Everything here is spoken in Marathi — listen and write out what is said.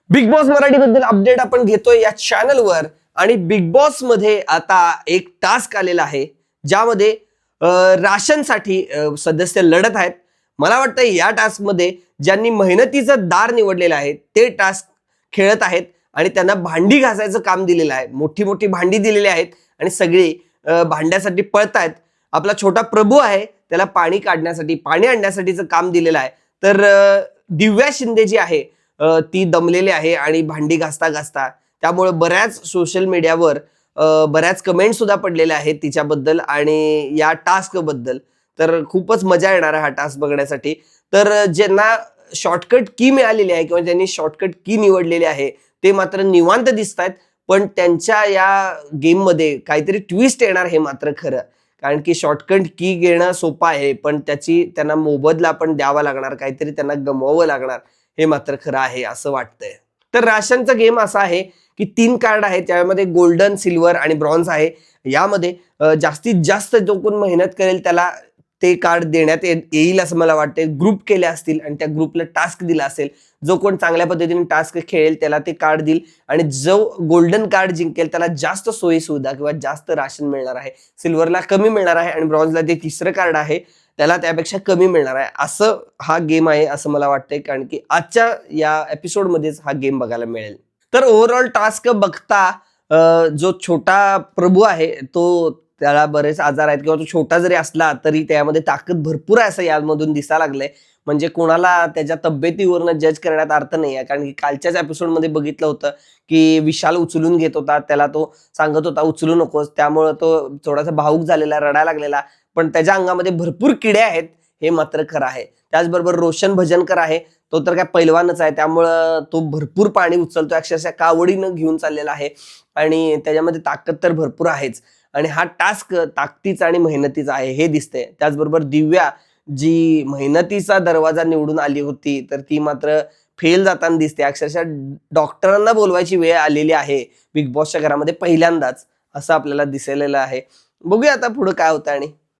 बिग बॉस मराठी बद्दल अपडेट आपण घेतोय या चॅनलवर आणि बिग बॉस मध्ये आता एक टास्क आलेला आहे ज्यामध्ये राशनसाठी सदस्य लढत आहेत. मला वाटतं या टास्क मध्ये ज्यांनी मेहनतीचं दार निवडलेलं आहे ते टास्क खेळत आहेत आणि त्यांना भांडी घासायचं काम दिलेलं आहे. मोठी मोठी भांडी दिलेली आहेत आणि सगळी भांड्यासाठी पळतायत. आपला छोटा प्रभू आहे त्याला पाणी काढण्यासाठी पाणी आणण्यासाठीचं काम दिलेलं आहे. तर दिव्या शिंदे जी आहे ती दमलेली आहे आणि भांडी घासता घासता, त्यामुळे बऱ्याच सोशल मीडियावर बऱ्याच कमेंट सुद्धा पडलेल्या आहेत तिच्याबद्दल आणि या टास्क बद्दल. तर खूपच मजा येणार आहे हा टास्क बघण्यासाठी. तर ज्यांना शॉर्टकट की मिळालेली आहे किंवा ज्यांनी शॉर्टकट की निवडलेली आहे ते मात्र निवांत दिसत आहेत, पण त्यांच्या या गेम मध्ये काहीतरी ट्विस्ट येणार हे मात्र खरं. कारण की शॉर्टकट की घेणं सोपं आहे, पण त्यांना मोबदला पण द्यावा लागणार, काहीतरी त्यांना गमवावं लागणार हे मात्र खरं आहे असं वाटतंय. तर राशनचा गेम असा आहे की 3 कार्ड आहेत, त्यामध्ये गोल्डन, सिल्वर आणि ब्रॉन्झ आहे. यामध्ये जास्तीत जास्त जो कोण मेहनत करेल त्याला ते कार्ड देण्यात येईल असं मला वाटते. ग्रुप केले असतील आणि त्या ग्रुपला टास्क दिला असेल, जो कोण चांगल्या पद्धतीने टास्क खेळेल त्याला ते कार्ड देईल आणि जो गोल्डन कार्ड जिंकेल त्याला जास्त सोयी सुविधा किंवा जास्त राशन मिळणार आहे. सिल्वरला कमी मिळणार आहे आणि ब्रॉन्झला ते तिसरं कार्ड आहे त्याला त्यापेक्षा कमी मिळणार आहे. असं हा गेम आहे असं मला वाटतंय, कारण की आजच्या या एपिसोडमध्येच हा गेम बघायला मिळेल. तर ओव्हरऑल टास्क बघता जो छोटा प्रभू आहे तो त्याला बरेच आजार आहेत किंवा तो छोटा जरी असला तरी त्यामध्ये ताकद भरपूर आहे असं यामधून दिसायला लागलंय. म्हणजे कोणाला त्याच्या तब्येतीवरनं जज करण्यात अर्थ नाही आहे, कारण की कालच्याच एपिसोडमध्ये बघितलं होतं की विशाल उचलून घेत होता, त्याला तो सांगत होता उचलू नकोस, त्यामुळे तो थोडासा भावूक झालेला, रडायला लागलेला. पण त्याच्या अंगामध्ये भरपूर किडे आहेत हे मात्र खरं आहे. त्याचबरोबर रोशन भजनकर आहे, तो तर काय पैलवानच आहे, त्यामुळं तो भरपूर पाणी उचलतो, अक्षरशः कावडीनं घेऊन चाललेला आहे आणि त्याच्यामध्ये ताकद तर भरपूर आहेच. आणि हा टास्क ताकदीचा आणि मेहनतीचा आहे हे दिसतंय. त्याचबरोबर दिव्या जी मेहनतीचा दरवाजा निवडून आली होती तर ती मात्र फेल जाताना दिसते. अक्षरशः डॉक्टरांना बोलवायची वेळ आलेली आहे बिग बॉसच्या घरामध्ये पहिल्यांदाच, असं आपल्याला दिसलेलं आहे. बघूया आता पुढे काय होतं आणि